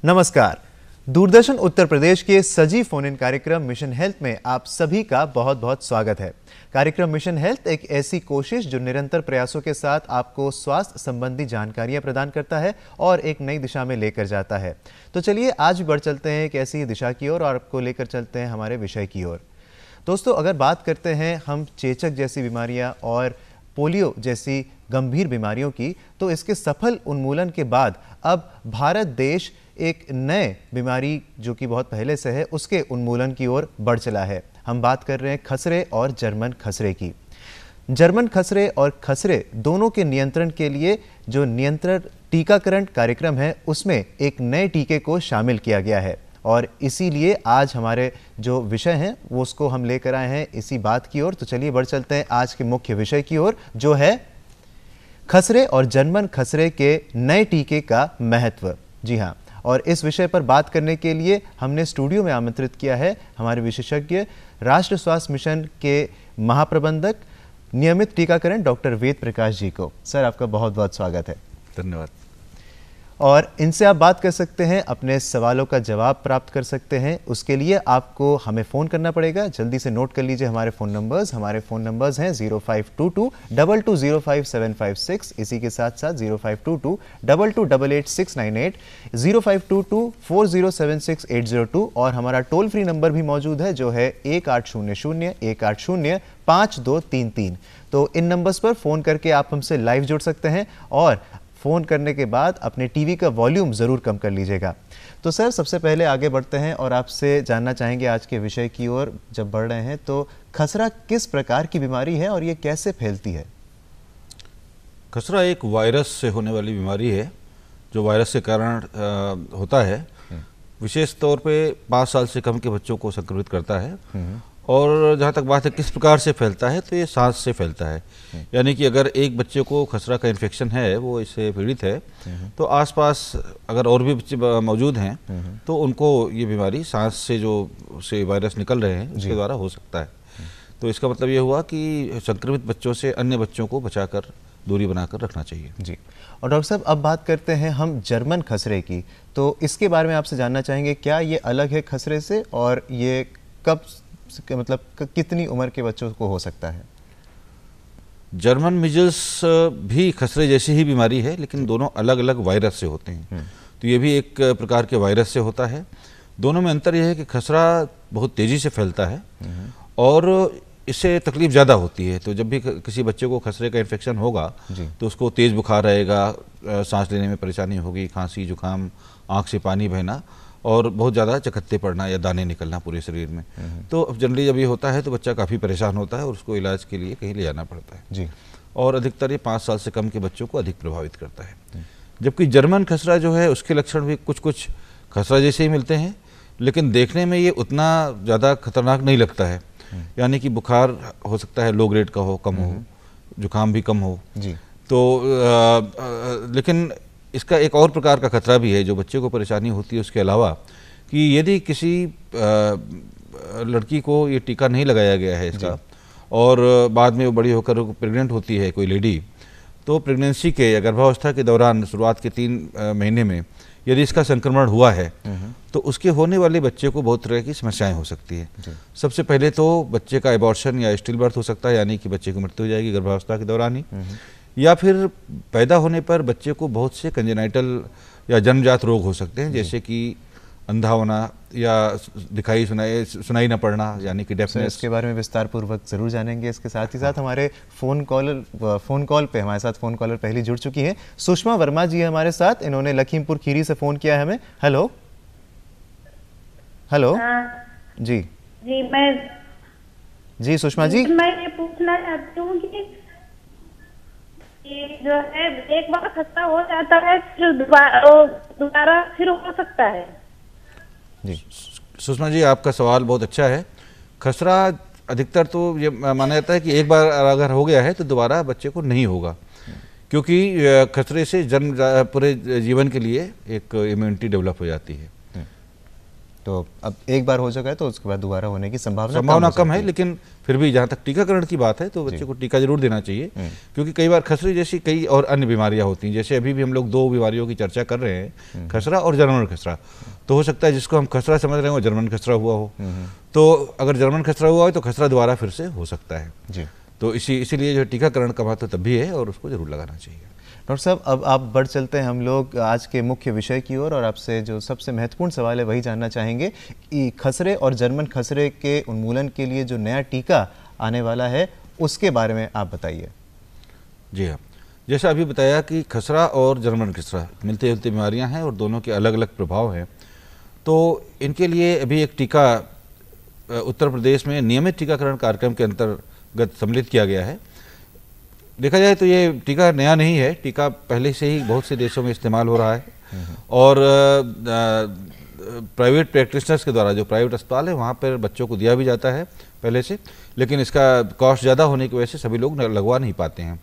नमस्कार। दूरदर्शन उत्तर प्रदेश के सजीव फोन इन कार्यक्रम मिशन हेल्थ में आप सभी का बहुत बहुत स्वागत है। कार्यक्रम मिशन हेल्थ एक ऐसी कोशिश जो निरंतर प्रयासों के साथ आपको स्वास्थ्य संबंधी जानकारियां प्रदान करता है और एक नई दिशा में लेकर जाता है। तो चलिए आज भी बढ़ चलते हैं एक ऐसी दिशा की ओर और आपको लेकर चलते हैं हमारे विषय की ओर। दोस्तों, अगर बात करते हैं हम चेचक जैसी बीमारियां और पोलियो जैसी गंभीर बीमारियों की, तो इसके सफल उन्मूलन के बाद अब भारत देश एक नए बीमारी जो कि बहुत पहले से है उसके उन्मूलन की ओर बढ़ चला है। हम बात कर रहे हैं खसरे और जर्मन खसरे की। जर्मन खसरे और खसरे दोनों के नियंत्रण के लिए जो नियंत्रण टीकाकरण कार्यक्रम है उसमें एक नए टीके को शामिल किया गया है और इसीलिए आज हमारे जो विषय हैं वो उसको हम लेकर आए हैं इसी बात की ओर। तो चलिए बढ़ चलते हैं आज के मुख्य विषय की ओर, जो है खसरे और जर्मन खसरे के नए टीके का महत्व। जी हाँ, और इस विषय पर बात करने के लिए हमने स्टूडियो में आमंत्रित किया है हमारे विशेषज्ञ राष्ट्रीय स्वास्थ्य मिशन के महाप्रबंधक नियमित टीकाकरण डॉक्टर वेद प्रकाश जी को। सर, आपका बहुत बहुत स्वागत है। धन्यवाद। और इनसे आप बात कर सकते हैं, अपने सवालों का जवाब प्राप्त कर सकते हैं। उसके लिए आपको हमें फ़ोन करना पड़ेगा। जल्दी से नोट कर लीजिए हमारे फ़ोन नंबर्स। हमारे फ़ोन नंबर्स हैं 0522-2205-756, इसी के साथ साथ 0522-2288-698, 0522-4076-802 और हमारा टोल फ्री नंबर भी मौजूद है जो है 1800-180-5233। तो इन नंबर्स पर फ़ोन करके आप हमसे लाइव जुड़ सकते हैं और फ़ोन करने के बाद अपने टीवी का वॉल्यूम ज़रूर कम कर लीजिएगा। तो सर, सबसे पहले आगे बढ़ते हैं और आपसे जानना चाहेंगे आज के विषय की ओर जब बढ़ रहे हैं तो खसरा किस प्रकार की बीमारी है और ये कैसे फैलती है? खसरा एक वायरस से होने वाली बीमारी है जो वायरस के कारण होता है। विशेष तौर पे 5 साल से कम के बच्चों को संक्रमित करता है और जहाँ तक बात है किस प्रकार से फैलता है तो ये सांस से फैलता है। यानी कि अगर एक बच्चे को खसरा का इन्फेक्शन है, वो इससे पीड़ित है, तो आसपास अगर और भी बच्चे मौजूद हैं तो उनको ये बीमारी सांस से जो से वायरस निकल रहे हैं उसके द्वारा हो सकता है। तो इसका मतलब ये हुआ कि संक्रमित बच्चों से अन्य बच्चों को बचाकर दूरी बनाकर रखना चाहिए। जी। और डॉक्टर साहब, अब बात करते हैं हम जर्मन खसरे की। तो इसके बारे में आपसे जानना चाहेंगे, क्या ये अलग है खसरे से और ये कब मतलब कितनी उम्र के बच्चों को हो सकता है? जर्मन मिजल्स भी खसरे जैसी ही बीमारी है, लेकिन दोनों अलग अलग वायरस से होते हैं। तो ये भी एक प्रकार के वायरस से होता है। दोनों में अंतर यह है कि खसरा बहुत तेज़ी से फैलता है और इससे तकलीफ ज़्यादा होती है। तो जब भी किसी बच्चे को खसरे का इन्फेक्शन होगा तो उसको तेज़ बुखार रहेगा, सांस लेने में परेशानी होगी, खांसी, जुकाम, आँख से पानी बहना और बहुत ज़्यादा चकत्ते पड़ना या दाने निकलना पूरे शरीर में। तो अब जनरली जब ये होता है तो बच्चा काफ़ी परेशान होता है और उसको इलाज के लिए कहीं ले जाना पड़ता है। जी। और अधिकतर ये 5 साल से कम के बच्चों को अधिक प्रभावित करता है। जबकि जर्मन खसरा जो है उसके लक्षण भी कुछ खसरा जैसे ही मिलते हैं, लेकिन देखने में ये उतना ज़्यादा खतरनाक नहीं लगता है। यानी कि बुखार हो सकता है लो ग्रेड का हो, कम हो, जुकाम भी कम हो। जी। तो लेकिन इसका एक और प्रकार का खतरा भी है जो बच्चे को परेशानी होती है उसके अलावा, कि यदि किसी लड़की को ये टीका नहीं लगाया गया है इसका और बाद में वो बड़ी होकर प्रेग्नेंट होती है कोई लेडी, तो प्रेगनेंसी के या गर्भावस्था के दौरान शुरुआत के 3 महीने में यदि इसका संक्रमण हुआ है तो उसके होने वाले बच्चे को बहुत तरह की समस्याएं हो सकती है। सबसे पहले तो बच्चे का एबॉर्शन या स्टिल बर्थ हो सकता है, यानी कि बच्चे की मृत्यु हो जाएगी गर्भावस्था के दौरान ही, या फिर पैदा होने पर बच्चे को बहुत से कंजेनाइटल या जन्मजात रोग हो सकते हैं, जैसे कि अंधा होना या दिखाई सुनाई न पड़ना, यानी कि डेफनेस। इसके बारे में विस्तार पूर्वक जरूर जानेंगे। इसके साथ ही साथ हमारे फ़ोन कॉलर पे हमारे साथ फ़ोन कॉलर पहले जुड़ चुकी हैं। सुषमा वर्मा जी हमारे साथ, इन्होंने लखीमपुर खीरी से फ़ोन किया है हमें। Hello hello. जी जी, जी सुषमा जी, मैं ये पूछना चाहती हूँ कि जो है एक बार खसरा हो जाता है फिर दोबारा फिर हो सकता है? जी सुषमा जी, आपका सवाल बहुत अच्छा है। खसरा अधिकतर तो ये माना जाता है कि एक बार अगर हो गया है तो दोबारा बच्चे को नहीं होगा, क्योंकि खसरे से पूरे जीवन के लिए एक इम्यूनिटी डेवलप हो जाती है। तो अब एक बार हो चुका है तो उसके बाद दोबारा होने की संभावना कम है, लेकिन फिर भी जहाँ तक टीकाकरण की बात है तो बच्चे को टीका जरूर देना चाहिए, क्योंकि कई बार खसरे जैसी कई और अन्य बीमारियां होती हैं। जैसे अभी भी हम लोग 2 बीमारियों की चर्चा कर रहे हैं, खसरा और जर्मन खसरा। तो हो सकता है जिसको हम खसरा समझ रहे हैं वो जर्मन खसरा हुआ हो, तो अगर जर्मन खसरा हुआ हो तो खसरा दोबारा फिर से हो सकता है जी। तो इसीलिए जो टीकाकरण का महत्व तब भी है और उसको जरूर लगाना चाहिए। डॉक्टर साहब, अब आप बढ़ चलते हैं हम लोग आज के मुख्य विषय की ओर और आपसे जो सबसे महत्वपूर्ण सवाल है वही जानना चाहेंगे कि खसरे और जर्मन खसरे के उन्मूलन के लिए जो नया टीका आने वाला है उसके बारे में आप बताइए। जी हाँ, जैसा अभी बताया कि खसरा और जर्मन खसरा मिलते जुलते बीमारियां हैं और दोनों के अलग अलग प्रभाव हैं। तो इनके लिए अभी एक टीका उत्तर प्रदेश में नियमित टीकाकरण कार्यक्रम के अंतर्गत सम्मिलित किया गया है। देखा जाए तो ये टीका नया नहीं है, टीका पहले से ही बहुत से देशों में इस्तेमाल हो रहा है और प्राइवेट प्रैक्टिशनर्स के द्वारा, जो प्राइवेट अस्पताल है वहाँ पर बच्चों को दिया भी जाता है पहले से, लेकिन इसका कॉस्ट ज़्यादा होने की वजह से सभी लोग लगवा नहीं पाते हैं।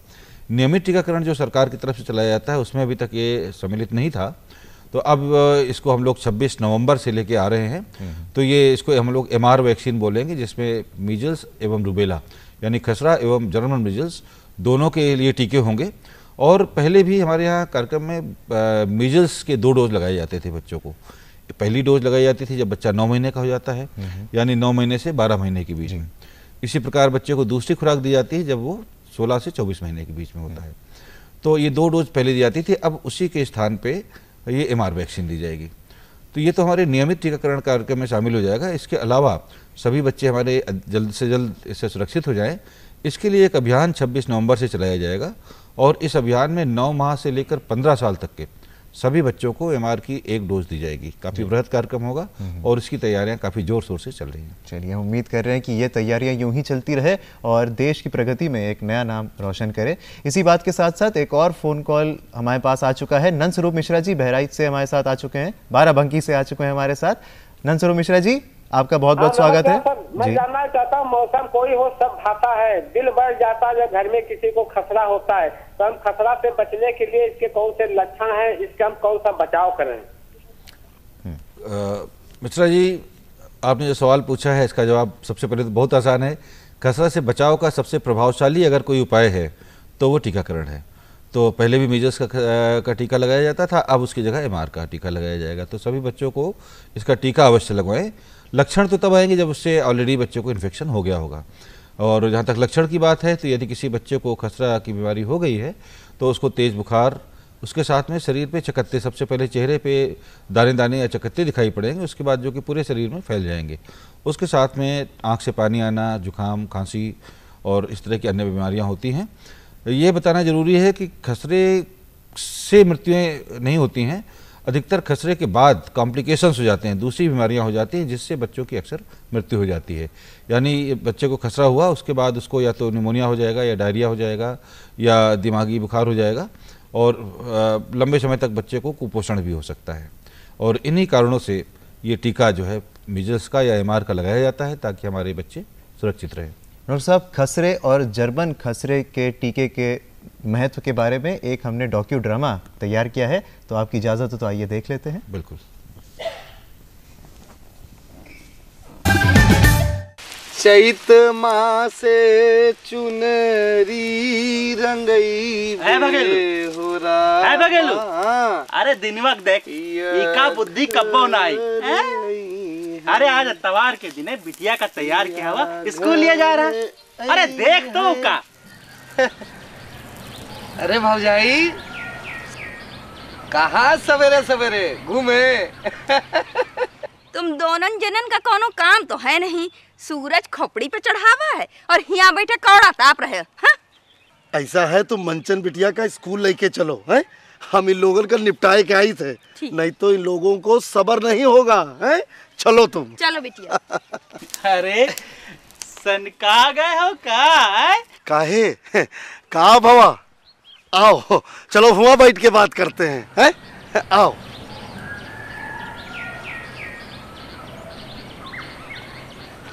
नियमित टीकाकरण जो सरकार की तरफ से चलाया जाता है उसमें अभी तक ये सम्मिलित नहीं था, तो अब इसको हम लोग 26 नवंबर से लेके आ रहे हैं। तो ये इसको हम लोग MR वैक्सीन बोलेंगे, जिसमें मीजल्स एवं रूबेला यानी खसरा एवं जर्मन मीजल्स दोनों के लिए टीके होंगे। और पहले भी हमारे यहाँ कार्यक्रम में मीजल्स के 2 डोज लगाए जाते थे बच्चों को। पहली डोज लगाई जाती थी जब बच्चा 9 महीने का हो जाता है, यानी 9 महीने से 12 महीने के बीच में। इसी प्रकार बच्चे को दूसरी खुराक दी जाती है जब वो 16 से 24 महीने के बीच में होता है। तो ये 2 डोज पहले दी जाती थी, अब उसी के स्थान पे ये MR वैक्सीन दी जाएगी। तो ये तो हमारे नियमित टीकाकरण कार्यक्रम में शामिल हो जाएगा। इसके अलावा सभी बच्चे हमारे जल्द से जल्द इससे सुरक्षित हो जाएं, इसके लिए एक अभियान 26 नवंबर से चलाया जाएगा और इस अभियान में 9 माह से लेकर 15 साल तक के सभी बच्चों को MR की 1 डोज दी जाएगी। काफ़ी बृहद कार्यक्रम होगा और इसकी तैयारियां काफ़ी जोर शोर से चल रही हैं। चलिए, हम उम्मीद कर रहे हैं कि ये तैयारियां यूं ही चलती रहे और देश की प्रगति में एक नया नाम रोशन करे। इसी बात के साथ साथ एक और फ़ोन कॉल हमारे पास आ चुका है। नंद स्वरूप मिश्रा जी बहराइच से हमारे साथ आ चुके हैं, बाराबंकी से आ चुके हैं हमारे साथ। नंद स्वरूप मिश्रा जी, आपका बहुत बहुत स्वागत है। मैं जानना चाहता हूँ, मौसम कोई हो सब भाता है, दिल बढ़ जाता है जब घर में किसी को खसरा होता है, तो हम खसरा से बचने के लिए इसके कौन से लक्षण हैं, इसका हम कौन सा बचाव करें? मिश्रा जी, आपने जो सवाल पूछा है इसका जवाब सबसे पहले तो बहुत आसान है। खसरा से बचाव का सबसे प्रभावशाली अगर कोई उपाय है तो वो टीकाकरण है। तो पहले भी मीजल्स का टीका लगाया जाता था, अब उसकी जगह MR का टीका लगाया जाएगा। तो सभी बच्चों को इसका टीका अवश्य लगवाएं। लक्षण तो तब आएंगे जब उससे ऑलरेडी बच्चे को इन्फेक्शन हो गया होगा। और जहाँ तक लक्षण की बात है तो यदि किसी बच्चे को खसरा की बीमारी हो गई है तो उसको तेज़ बुखार, उसके साथ में शरीर पे चकत्ते, सबसे पहले चेहरे पे दाने दाने या चकत्ते दिखाई पड़ेंगे, उसके बाद जो कि पूरे शरीर में फैल जाएंगे। उसके साथ में आँख से पानी आना, जुकाम, खांसी और इस तरह की अन्य बीमारियाँ होती हैं। ये बताना ज़रूरी है कि खसरे से मृत्युएँ नहीं होती हैं, अधिकतर खसरे के बाद कॉम्प्लिकेशंस हो जाते हैं, दूसरी बीमारियां हो जाती हैं जिससे बच्चों की अक्सर मृत्यु हो जाती है। यानी बच्चे को खसरा हुआ, उसके बाद उसको या तो निमोनिया हो जाएगा या डायरिया हो जाएगा या दिमागी बुखार हो जाएगा और लंबे समय तक बच्चे को कुपोषण भी हो सकता है। और इन्हीं कारणों से ये टीका जो है मीजल्स का या MR का लगाया जाता है ताकि हमारे बच्चे सुरक्षित रहें। डॉक्टर साहब, खसरे और जर्मन खसरे के टीके के महत्व के बारे में एक हमने डॉक्यू ड्रामा तैयार किया है, तो आपकी इजाजत हो तो आइए देख लेते हैं। बिल्कुल। चैत मासे चुनरी रंगई हो रहा। अरे दिनवक देख इका बुद्धि कब्बो नाई। अरे आज तवार के दिन बिटिया का तैयार किया हुआ स्कूल लिया जा रहा है। अरे देख तो का। अरे भौजाई, कहाँ सवेरे सवेरे घूमे? तुम दोनों जनन का कोनो काम तो है नहीं, सूरज खोपड़ी पे चढ़ावा है और यहाँ बैठे कौड़ा ताप रहे। हाँ? ऐसा है तो मंचन बिटिया का स्कूल लेके चलो, है? हम इन लोगों का निपटाए के आई थे, नहीं तो इन लोगों को सबर नहीं होगा, है? चलो तुम। चलो बिटिया। अरे सनका गए हो का? काहे? का भवा? आओ चलो हुआ बैठ के बात करते हैं, हैं? आओ।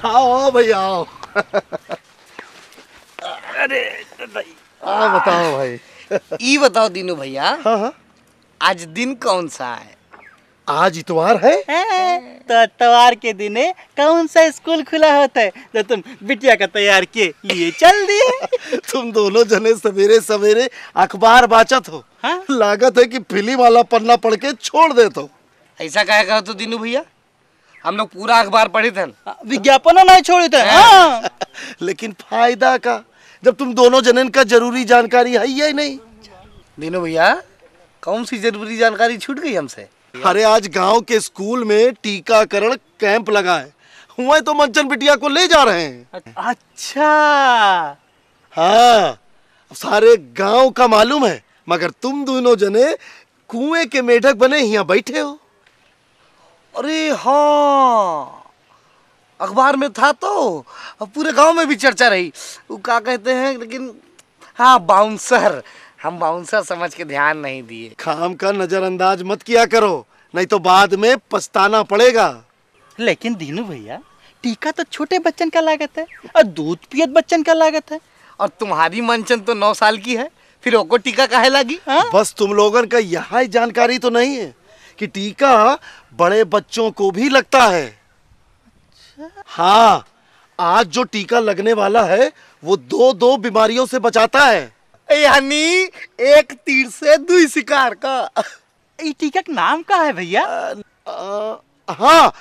आओ भैया आओ। अरे बताओ भाई। ये बताओ दीनू भैया, हाँ हाँ, आज दिन कौन सा है? आज इतवार है। तो इतवार के दिने कौन सा स्कूल खुला होता है जो तुम बिटिया का तैयार के लिए चल दिए? तुम दोनों जने सवेरे सवेरे अखबार बाचत हो। हाँ? लागत है कि फिल्म वाला पन्ना पढ़ के छोड़ देते हो। ऐसा कहे कहो तो दीनू भैया, हम लोग पूरा अखबार पढ़े थे, विज्ञापन नहीं छोड़े थे। हाँ। लेकिन फायदा का, जब तुम दोनों जनन का जरूरी जानकारी है ही नहीं। दीनू भैया कौन सी जरूरी जानकारी छूट गई हमसे? अरे आज गांव के स्कूल में टीकाकरण कैंप लगा है, हुआ तो मंचन बिटिया को ले जा रहे हैं। अच्छा। हाँ, सारे गांव का मालूम है, मगर तुम दोनों जने कुएं के मेढक बने यहाँ बैठे हो। अरे हाँ, अखबार में था तो अब पूरे गांव में भी चर्चा रही। वो क्या कहते हैं, लेकिन हाँ बाउंसर, हम बाउंसर समझ के ध्यान नहीं दिए। काम का नजरअंदाज मत किया करो, नहीं तो बाद में पछताना पड़ेगा। लेकिन दीनू भैया टीका तो छोटे बच्चन का लागत है और दूध पियत बच्चन का लागत है। और तुम्हारी मंचन तो 9 साल की है, फिर ओको टीका काहे लगी? बस तुम लोगन का यहाँ जानकारी तो नहीं है कि टीका बड़े बच्चों को भी लगता है। हाँ, आज जो टीका लगने वाला है वो 2 बीमारियों से बचाता है, यानी एक तीर से 2 शिकार का। ये टीका का नाम क्या है भैया? हाँ,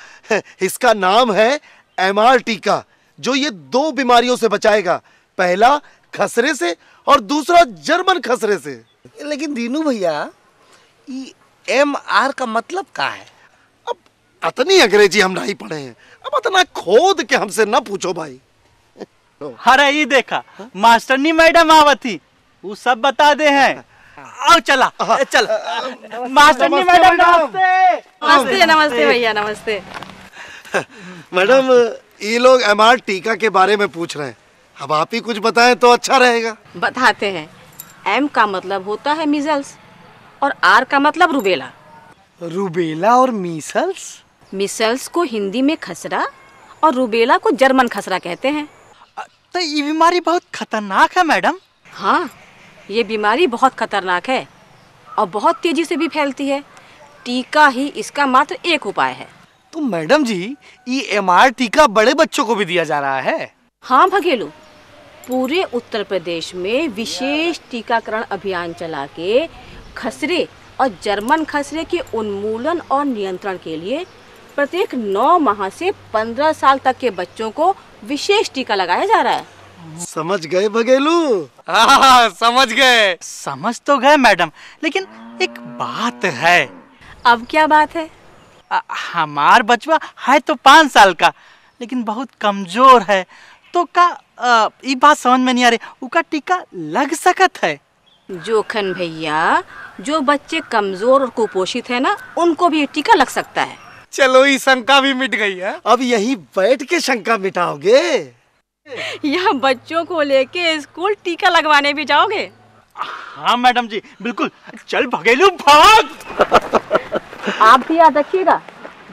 इसका नाम है MR टीका, जो ये 2 बीमारियों से बचाएगा। पहला खसरे से और दूसरा जर्मन खसरे से। लेकिन दीनू भैया ये MR का मतलब क्या है? अब अतनी अंग्रेजी हम नहीं पढ़े हैं, अब इतना खोद के हमसे न पूछो भाई। अरे ये देखा मास्टरनी मैडम आवत थी, वो सब बता दे हैं। आओ चला चल। मास्टरनी मैडम नमस्ते। नमस्ते नमस्ते भैया नमस्ते। मैडम ये लोग MR टीका के बारे में पूछ रहे हैं, अब आप ही कुछ बताएं तो अच्छा रहेगा। बताते हैं। M का मतलब होता है मीजल्स और R का मतलब रुबेला। रुबेला और मीसल्स? मीसल्स को हिंदी में खसरा और रुबेला को जर्मन खसरा कहते हैं। तो ये बीमारी बहुत खतरनाक है मैडम? हाँ, ये बीमारी बहुत खतरनाक है और बहुत तेजी से भी फैलती है। टीका ही इसका मात्र एक उपाय है। तो मैडम जी ये MR टीका बड़े बच्चों को भी दिया जा रहा है? हाँ भगेलू, पूरे उत्तर प्रदेश में विशेष टीकाकरण अभियान चला के खसरे और जर्मन खसरे के उन्मूलन और नियंत्रण के लिए प्रत्येक 9 माह से 15 साल तक के बच्चों को विशेष टीका लगाया जा रहा है। समझ गए बघेलू? हाँ समझ गए। समझ तो गए मैडम, लेकिन एक बात है। अब क्या बात है? हमार बचवा है तो 5 साल का, लेकिन बहुत कमजोर है, तो का ये बात समझ में नहीं आ रही, उसका टीका लग सकत है? जोखन भैया, जो बच्चे कमजोर और कुपोषित है ना, उनको भी टीका लग सकता है। चलो ये शंका भी मिट गई है। अब यही बैठ के शंका मिटाओगे? यहाँ बच्चों को लेके स्कूल टीका लगवाने भी जाओगे? हाँ मैडम जी बिल्कुल। चल भगेलू भाग। आप भी याद रखिएगा,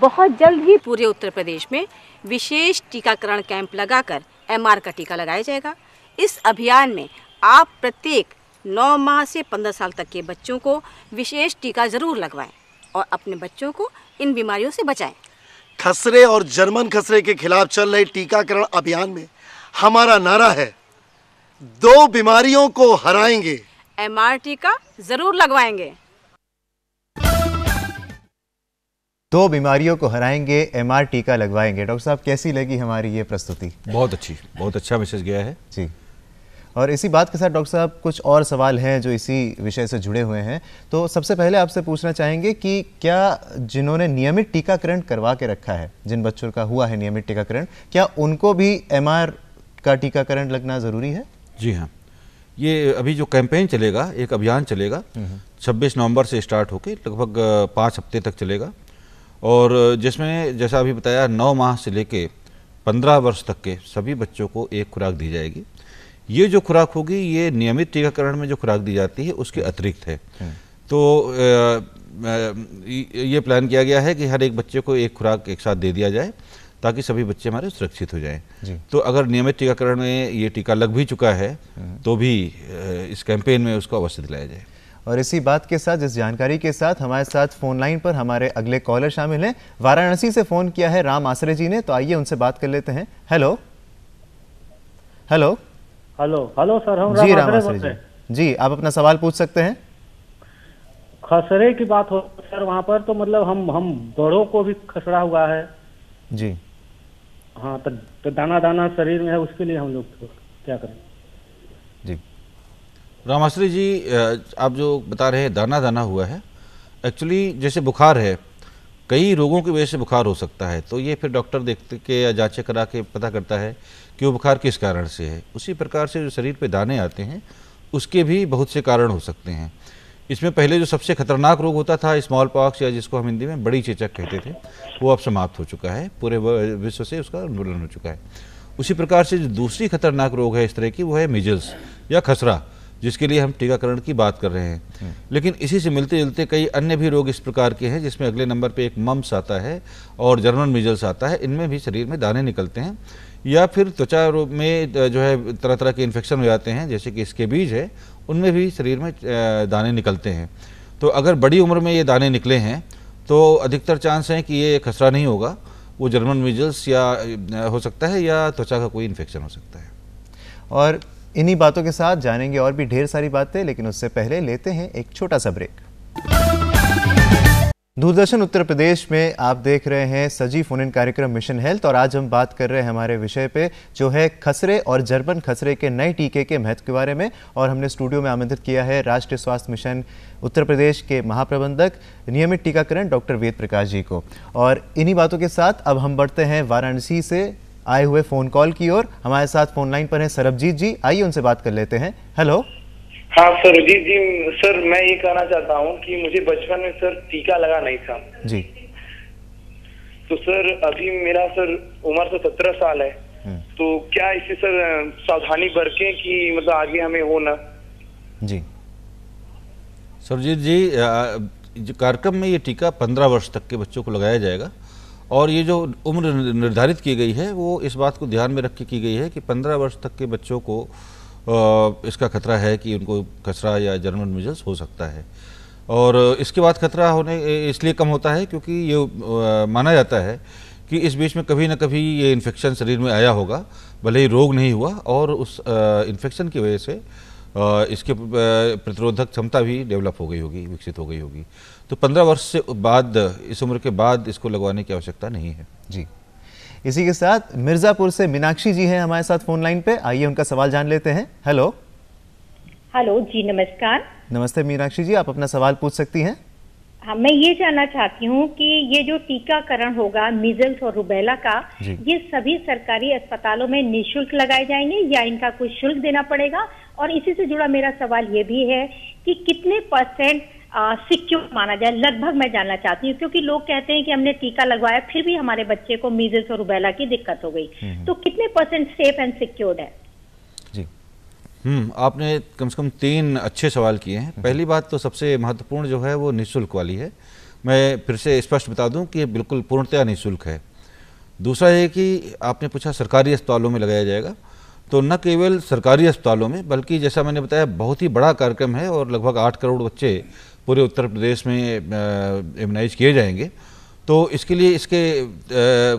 बहुत जल्द ही पूरे उत्तर प्रदेश में विशेष टीकाकरण कैंप लगाकर MR का टीका लगाया जाएगा। इस अभियान में आप प्रत्येक 9 माह से 15 साल तक के बच्चों को विशेष टीका जरूर लगवाएं और अपने बच्चों को इन बीमारियों से बचाएं। खसरे और जर्मन खसरे के खिलाफ चल रहे टीकाकरण अभियान में हमारा नारा है, 2 बीमारियों को हराएंगे। MR टीका जरूर लगवाएंगे। 2 बीमारियों को हराएंगे, MR टीका लगवाएंगे। डॉक्टर साहब कैसी लगी हमारी ये प्रस्तुति? बहुत अच्छी, बहुत अच्छा मैसेज गया है जी। और इसी बात के साथ डॉक्टर साहब कुछ और सवाल हैं जो इसी विषय से जुड़े हुए हैं। तो सबसे पहले आपसे पूछना चाहेंगे कि क्या जिन्होंने नियमित टीकाकरण करवा के रखा है, जिन बच्चों का हुआ है नियमित टीकाकरण, क्या उनको भी MR का टीकाकरण लगना ज़रूरी है? जी हाँ, ये अभी जो कैंपेन चलेगा, एक अभियान चलेगा, 26 नवंबर से स्टार्ट होकर लगभग 5 हफ्ते तक चलेगा, और जिसमें जैसा अभी बताया 9 माह से लेके 15 वर्ष तक के सभी बच्चों को एक खुराक दी जाएगी। ये जो खुराक होगी ये नियमित टीकाकरण में जो खुराक दी जाती है उसके अतिरिक्त है। तो ये प्लान किया गया है कि हर एक बच्चे को एक खुराक एक साथ दे दिया जाए ताकि सभी बच्चे हमारे सुरक्षित हो जाएं। तो अगर नियमित टीकाकरण में ये टीका लग भी चुका है तो भी इस कैंपेन में उसको अवश्य दिलाया जाए। और इसी बात के साथ, इस जानकारी के साथ हमारे साथ फोन लाइन पर हमारे अगले कॉलर शामिल हैं। वाराणसी से फोन किया है राम आसरे जी ने, तो आइए उनसे बात कर लेते हैं। Hello hello hello hello sir, हम जी राम आसरे जी, आप अपना सवाल पूछ सकते हैं। खसरे की बात हो सर, वहाँ पर तो मतलब हम बड़ों को भी खसरा हुआ है जी। हाँ, तो दाना दाना शरीर में है, उसके लिए हम लोग तो क्या करें जी। रामाश्री जी, आप जो बता रहे हैं दाना दाना हुआ है, एक्चुअली जैसे बुखार है, कई रोगों की वजह से बुखार हो सकता है, तो ये फिर डॉक्टर देखते के या जांचें करा के पता करता है कि वो बुखार किस कारण से है। उसी प्रकार से जो शरीर पे दाने आते हैं उसके भी बहुत से कारण हो सकते हैं। इसमें पहले जो सबसे खतरनाक रोग होता था स्मॉल पॉक्स, या जिसको हम हिंदी में बड़ी चेचक कहते थे, वो अब समाप्त हो चुका है, पूरे विश्व से उसका उन्मूलन हो चुका है। उसी प्रकार से जो दूसरी खतरनाक रोग है इस तरह की, वो है मीजल्स या खसरा, जिसके लिए हम टीकाकरण की बात कर रहे हैं। लेकिन इसी से मिलते जुलते कई अन्य भी रोग इस प्रकार के हैं, जिसमें अगले नंबर पे एक मम्स आता है और जर्मन मीजल्स आता है। इनमें भी शरीर में दाने निकलते हैं, या फिर त्वचा रोग में जो है तरह तरह के इन्फेक्शन हो जाते हैं, जैसे कि इसके बीज है, उनमें भी शरीर में दाने निकलते हैं। तो अगर बड़ी उम्र में ये दाने निकले हैं तो अधिकतर चांस है कि ये खसरा नहीं होगा, वो जर्मन मीजल्स या हो सकता है, या त्वचा का कोई इन्फेक्शन हो सकता है। और इन्हीं बातों के साथ जानेंगे और भी ढेर सारी बातें, लेकिन उससे पहले लेते हैं एक छोटा सा ब्रेक। दूरदर्शन उत्तर प्रदेश में आप देख रहे हैं सजीव फोन इन कार्यक्रम मिशन हेल्थ, और आज हम बात कर रहे हैं हमारे विषय पे, जो है खसरे और जर्मन खसरे के नए टीके के महत्व के बारे में। और हमने स्टूडियो में आमंत्रित किया है राष्ट्रीय स्वास्थ्य मिशन उत्तर प्रदेश के महाप्रबंधक नियमित टीकाकरण डॉक्टर वेद प्रकाश जी को। और इन्हीं बातों के साथ अब हम बढ़ते हैं वाराणसी से आए हुए फोन कॉल की ओर। हमारे साथ फोन लाइन पर हैं सरबजीत जी, आइए उनसे बात कर लेते हैं। हेलो। हाँ सरजीत जी, सर मैं ये कहना चाहता हूँ कि मुझे बचपन में सर टीका लगा नहीं था जी। तो सर अभी मेरा सर उम्र तो 17 साल है, तो क्या इससे सर सावधानी बरतें कि मतलब आगे हमें हो ना? जी सरजीत जी, जो कार्यक्रम में ये टीका 15 वर्ष तक के बच्चों को लगाया जाएगा, और ये जो उम्र निर्धारित की गई है वो इस बात को ध्यान में रख के की गई है कि 15 वर्ष तक के बच्चों को इसका खतरा है कि उनको खसरा या जर्मन मीजल्स हो सकता है। और इसके बाद खतरा होने इसलिए कम होता है क्योंकि ये माना जाता है कि इस बीच में कभी ना कभी ये इन्फेक्शन शरीर में आया होगा, भले ही रोग नहीं हुआ, और उस इन्फेक्शन की वजह से इसके प्रतिरोधक क्षमता भी डेवलप हो गई होगी, विकसित हो गई होगी। तो 15 वर्ष से बाद, इस उम्र के बाद इसको लगवाने की आवश्यकता नहीं है जी। इसी के साथ मिर्जापुर से मीनाक्षी जी हैं हमारे साथ फोन लाइन पे, आइए उनका सवाल जान लेते हैं। हेलो। हेलो जी, नमस्कार। नमस्ते मीनाक्षी जी, आप अपना सवाल पूछ सकती हैं। हाँ, मैं ये जानना चाहती हूँ कि ये जो टीकाकरण होगा मीजल्स और रुबेला का, ये सभी सरकारी अस्पतालों में निःशुल्क लगाए जाएंगे या इनका कोई शुल्क देना पड़ेगा? और इसी से जुड़ा मेरा सवाल ये भी है कि कितने % सिक्योर माना जाए, लगभग मैं जानना चाहती हूँ, क्योंकि लोग कहते हैं कि हमने टीका लगवाया फिर भी हमारे बच्चे को मीजल्स और रुबेला की दिक्कत हो गई, तो कितने % सेफ एंड सिक्योर्ड है? जी, आपने कम से कम 3 अच्छे सवाल किए हैं। पहली बात तो सबसे महत्वपूर्ण जो है वो निःशुल्क वाली है। मैं फिर से स्पष्ट बता दूं कि ये बिल्कुल पूर्णतया निःशुल्क है। दूसरा है कि आपने पूछा सरकारी अस्पतालों में लगाया जाएगा, तो न केवल सरकारी अस्पतालों में, बल्कि जैसा मैंने बताया बहुत ही बड़ा कार्यक्रम है और लगभग 8 करोड़ बच्चे पूरे उत्तर प्रदेश में इम्यूनाइज किए जाएंगे। तो इसके लिए इसके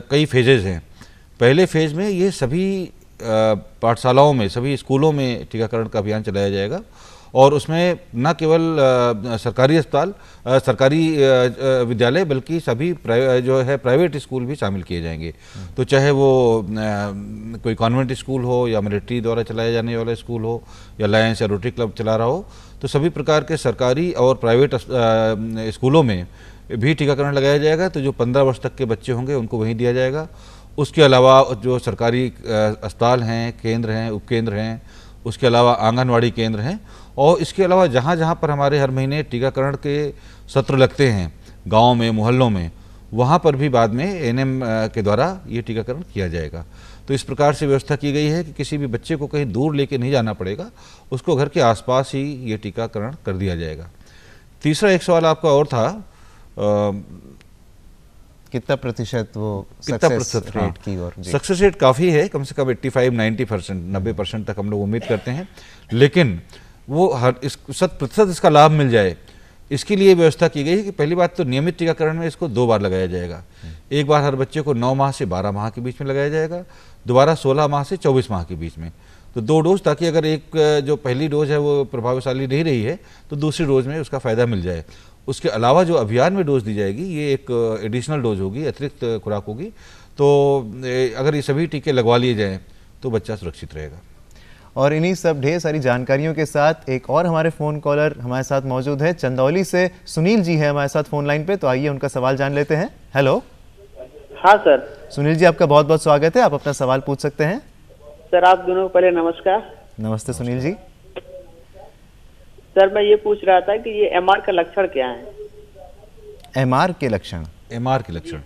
कई फेजेज़ हैं। पहले फेज़ में ये सभी पाठशालाओं में, सभी स्कूलों में टीकाकरण का अभियान चलाया जाएगा, और उसमें न केवल सरकारी अस्पताल, सरकारी विद्यालय, बल्कि सभी जो है प्राइवेट स्कूल भी शामिल किए जाएंगे। तो चाहे वो कोई कॉन्वेंट स्कूल हो, या मिलिट्री द्वारा चलाया जाने वाला स्कूल हो, या लायंस या रोटरी क्लब चला रहा हो, तो सभी प्रकार के सरकारी और प्राइवेट स्कूलों में भी टीकाकरण लगाया जाएगा। तो जो 15 वर्ष तक के बच्चे होंगे उनको वहीं दिया जाएगा। उसके अलावा जो सरकारी अस्पताल हैं, केंद्र हैं, उपकेंद्र हैं, उसके अलावा आंगनवाड़ी केंद्र हैं, और इसके अलावा जहाँ जहाँ पर हमारे हर महीने टीकाकरण के सत्र लगते हैं गाँव में, मोहल्लों में, वहाँ पर भी बाद में एएनएम के द्वारा ये टीकाकरण किया जाएगा। तो इस प्रकार से व्यवस्था की गई है कि किसी भी बच्चे को कहीं दूर लेके नहीं जाना पड़ेगा, उसको घर के आसपास ही ये टीकाकरण कर दिया जाएगा। तीसरा एक सवाल आपका और था, कितना प्रतिशत वो सक्सेस रेट की ओर? सक्सेस रेट काफ़ी है, कम से कम 85-90%, 90% तक हम लोग उम्मीद करते हैं। लेकिन वो हर 100% इसका लाभ मिल जाए, इसके लिए व्यवस्था की गई है कि पहली बात तो नियमित टीकाकरण में इसको 2 बार लगाया जाएगा। एक बार हर बच्चे को 9 माह से 12 माह के बीच में लगाया जाएगा, दोबारा 16 माह से 24 माह के बीच में। तो 2 डोज, ताकि अगर एक जो पहली डोज है वो प्रभावशाली नहीं रही है तो दूसरी डोज में उसका फ़ायदा मिल जाए। उसके अलावा जो अभियान में डोज दी जाएगी ये एक एडिशनल डोज होगी, अतिरिक्त खुराक होगी। तो अगर ये सभी टीके लगवा लिए जाएँ तो बच्चा सुरक्षित रहेगा। और इन्हीं सब ढेर सारी जानकारियों के साथ एक और हमारे फ़ोन कॉलर हमारे साथ मौजूद है। चंदौली से सुनील जी है हमारे साथ फ़ोन लाइन पे, तो आइए उनका सवाल जान लेते हैं। हेलो। हाँ सर। सुनील जी, आपका बहुत बहुत स्वागत है, आप अपना सवाल पूछ सकते हैं। सर आप दोनों को पहले नमस्कार। नमस्ते सुनील जी। सर मैं ये पूछ रहा था कि ये एमआर का लक्षण क्या है? एमआर के लक्षण? एमआर के लक्षण,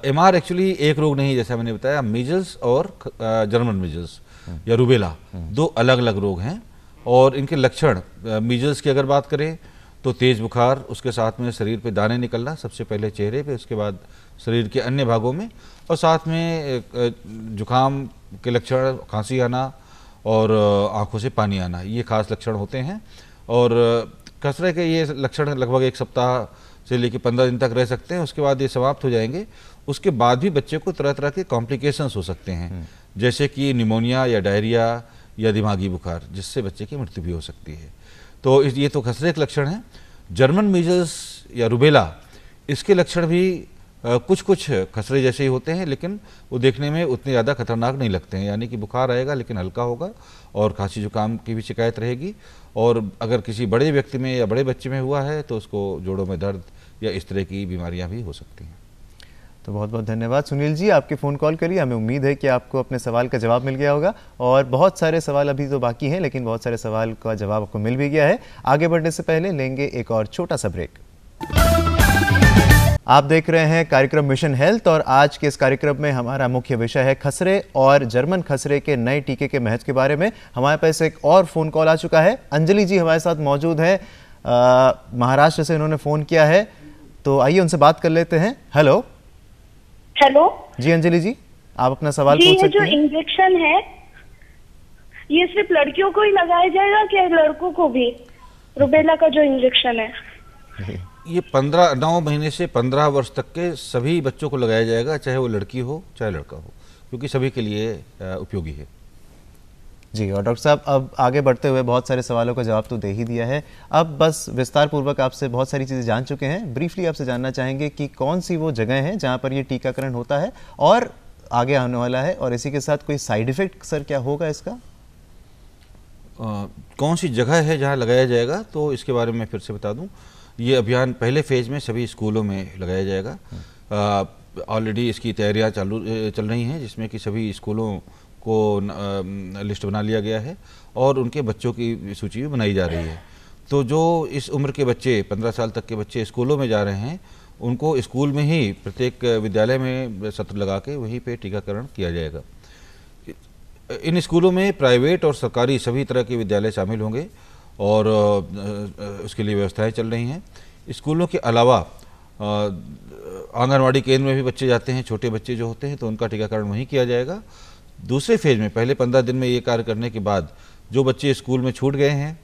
एमआर एक्चुअली एक रोग नहीं, जैसा मैंने बताया, मीजल्स और जर्मन मीजल्स या रूबेला 2 अलग अलग रोग हैं। और इनके लक्षण, मीजल्स की अगर बात करें तो तेज बुखार, उसके साथ में शरीर पे दाने निकलना, सबसे पहले चेहरे पे, उसके बाद शरीर के अन्य भागों में, और साथ में जुकाम के लक्षण, खांसी आना और आंखों से पानी आना, ये खास लक्षण होते हैं। और खसरे के ये लक्षण लगभग 1 सप्ताह से लेकर 15 दिन तक रह सकते हैं, उसके बाद ये समाप्त हो जाएंगे। उसके बाद भी बच्चे को तरह तरह के कॉम्प्लिकेशंस हो सकते हैं, जैसे कि निमोनिया या डायरिया या दिमागी बुखार, जिससे बच्चे की मृत्यु भी हो सकती है। तो ये तो खसरे के लक्षण हैं। जर्मन मीजल्स या रूबेला, इसके लक्षण भी कुछ खसरे जैसे ही होते हैं, लेकिन वो देखने में उतने ज़्यादा खतरनाक नहीं लगते हैं। यानी कि बुखार आएगा लेकिन हल्का होगा, और खांसी जुकाम की भी शिकायत रहेगी। और अगर किसी बड़े व्यक्ति में या बड़े बच्चे में हुआ है तो उसको जोड़ों में दर्द या इस तरह की बीमारियां भी हो सकती हैं। तो बहुत बहुत धन्यवाद सुनील जी, आपके फ़ोन कॉल करिए। हमें उम्मीद है कि आपको अपने सवाल का जवाब मिल गया होगा। और बहुत सारे सवाल अभी तो बाकी हैं, लेकिन बहुत सारे सवाल का जवाब आपको मिल भी गया है। आगे बढ़ने से पहले लेंगे एक और छोटा सा ब्रेक। आप देख रहे हैं कार्यक्रम मिशन हेल्थ, और आज के इस कार्यक्रम में हमारा मुख्य विषय है खसरे और जर्मन खसरे के नए टीके के महत्व के बारे में। हमारे पास एक और फ़ोन कॉल आ चुका है। अंजलि जी हमारे साथ मौजूद है, महाराष्ट्र से इन्होंने फ़ोन किया है, तो आइए उनसे बात कर लेते हैं। हेलो। हेलो जी अंजलि जी, आप अपना सवाल पूछ सकते हैं। जो इंजेक्शन है ये सिर्फ लड़कियों को ही लगाया जाएगा क्या लड़कों को भी? रूबेला का जो इंजेक्शन है ये 9 महीने से 15 वर्ष तक के सभी बच्चों को लगाया जाएगा, चाहे वो लड़की हो चाहे लड़का हो, क्योंकि सभी के लिए उपयोगी है। जी, और डॉक्टर साहब अब आगे बढ़ते हुए बहुत सारे सवालों का जवाब तो दे ही दिया है, अब बस विस्तार पूर्वक आपसे बहुत सारी चीज़ें जान चुके हैं। ब्रीफली आपसे जानना चाहेंगे कि कौन सी वो जगह है जहाँ पर ये टीकाकरण होता है और आगे आने वाला है, और इसी के साथ कोई साइड इफेक्ट सर क्या होगा इसका? कौन सी जगह है जहाँ लगाया जाएगा, तो इसके बारे में फिर से बता दूँ। ये अभियान पहले फेज में सभी स्कूलों में लगाया जाएगा। ऑलरेडी इसकी तैयारियाँ चल रही हैं, जिसमें कि सभी स्कूलों को लिस्ट बना लिया गया है और उनके बच्चों की सूची भी बनाई जा रही है। तो जो इस उम्र के बच्चे 15 साल तक के बच्चे स्कूलों में जा रहे हैं, उनको स्कूल में ही प्रत्येक विद्यालय में सत्र लगा के वहीं पे टीकाकरण किया जाएगा। इन स्कूलों में प्राइवेट और सरकारी सभी तरह के विद्यालय शामिल होंगे और उसके लिए व्यवस्थाएं चल रही हैं। स्कूलों के अलावा आंगनवाड़ी केंद्र में भी बच्चे जाते हैं, छोटे बच्चे जो होते हैं, तो उनका टीकाकरण वहीं किया जाएगा। दूसरे फेज में पहले 15 दिन में ये कार्य करने के बाद जो बच्चे स्कूल में छूट गए हैं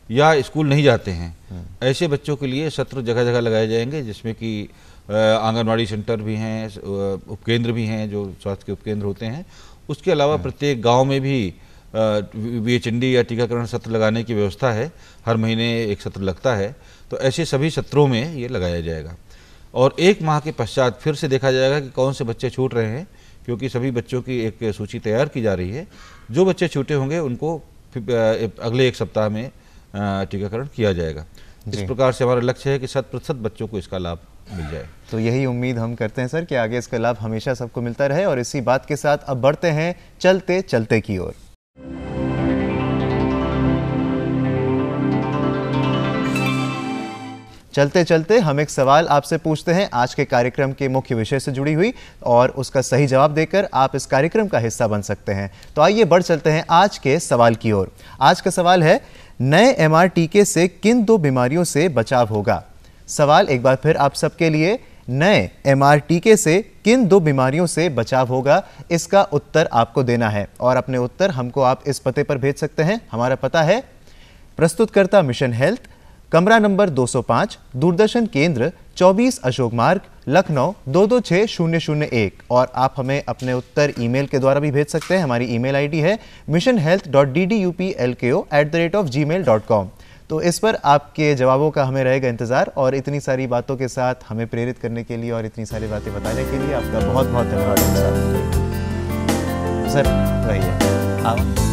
या स्कूल नहीं जाते हैं, ऐसे बच्चों के लिए सत्र जगह जगह लगाए जाएंगे, जिसमें कि आंगनवाड़ी सेंटर भी हैं, उपकेंद्र भी हैं जो स्वास्थ्य के उपकेंद्र होते हैं। उसके अलावा प्रत्येक गांव में भी VHND या टीकाकरण सत्र लगाने की व्यवस्था है। हर महीने एक सत्र लगता है, तो ऐसे सभी सत्रों में ये लगाया जाएगा। और 1 माह के पश्चात फिर से देखा जाएगा कि कौन से बच्चे छूट रहे हैं, क्योंकि सभी बच्चों की एक सूची तैयार की जा रही है। जो बच्चे छूटे होंगे उनको अगले 1 सप्ताह में टीकाकरण किया जाएगा। इस प्रकार से हमारा लक्ष्य है कि 100% बच्चों को इसका लाभ मिल जाए। तो यही उम्मीद हम करते हैं सर कि आगे इसका लाभ हमेशा सबको मिलता रहे। और इसी बात के साथ अब बढ़ते हैं चलते चलते की ओर। चलते चलते हम एक सवाल आपसे पूछते हैं आज के कार्यक्रम के मुख्य विषय से जुड़ी हुई, और उसका सही जवाब देकर आप इस कार्यक्रम का हिस्सा बन सकते हैं। तो आइए बढ़ चलते हैं आज के सवाल की ओर। आज का सवाल है, नए MR टीके से किन 2 बीमारियों से बचाव होगा? सवाल एक बार फिर आप सबके लिए, नए MR टीके से किन 2 बीमारियों से बचाव होगा, इसका उत्तर आपको देना है। और अपने उत्तर हमको आप इस पते पर भेज सकते हैं। हमारा पता है प्रस्तुतकर्ता मिशन हेल्थ, कमरा नंबर 205, दूरदर्शन केंद्र 24 अशोक मार्ग, लखनऊ 226001। और आप हमें अपने उत्तर ईमेल के द्वारा भी भेज सकते हैं। हमारी ईमेल आईडी है missionhealth.dduplko@gmail.com। तो इस पर आपके जवाबों का हमें रहेगा इंतजार। और इतनी सारी बातों के साथ हमें प्रेरित करने के लिए और इतनी सारी बातें बताने के लिए आपका बहुत बहुत धन्यवाद सर। वही है।